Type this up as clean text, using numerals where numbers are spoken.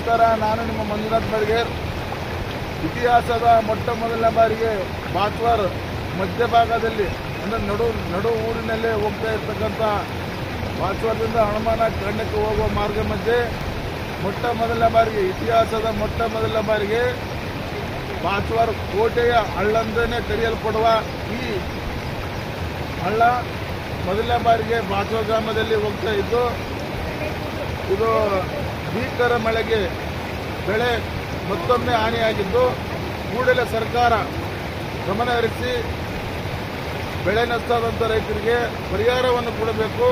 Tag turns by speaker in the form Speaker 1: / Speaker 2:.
Speaker 1: ನಮಸ್ಕಾರ. ನಾನು ನಿಮ್ಮ ಮಂಜುನಾಥ್ ಬೆಳಗೇರ್. ಇತಿಹಾಸದ ಮೊಟ್ಟ ಮೊದಲನೇ ಬಾರಿಗೆ ಬಾಚ್ವಾರ್ ಮಧ್ಯಭಾಗದಲ್ಲಿ ಅಂದರೆ ನಡು ಊರಿನಲ್ಲೇ ಹೋಗ್ತಾ ಇರ್ತಕ್ಕಂಥ ಬಾಚ್ವಾರದಿಂದ ಹನುಮಾನ ಕಂಡಕ್ಕೆ ಹೋಗುವ ಮಾರ್ಗ ಮಧ್ಯೆ ಇತಿಹಾಸದ ಮೊಟ್ಟ ಮೊದಲ ಬಾರಿಗೆ ಬಾಚ್ವಾರ್ ಕೋಟೆಯ ಹಳ್ಳಂದನೇ ಕರೆಯಲ್ಪಡುವ ಈ ಹಳ್ಳ ಮೊದಲ ಬಾರಿಗೆ ಬಾಚ್ವಾರ್ ಗ್ರಾಮದಲ್ಲಿ ಹೋಗ್ತಾ ಇದ್ದು, ಇದು ಭೀಕರ ಮಳೆಗೆ ಬೆಳೆ ಮತ್ತೊಮ್ಮೆ ಹಾನಿಯಾಗಿದ್ದು, ಕೂಡಲೇ ಸರ್ಕಾರ ಗಮನ ಹರಿಸಿ ಬೆಳೆ ನಷ್ಟವಾದಂಥ ರೈತರಿಗೆ ಪರಿಹಾರವನ್ನು ಕೊಡಬೇಕು.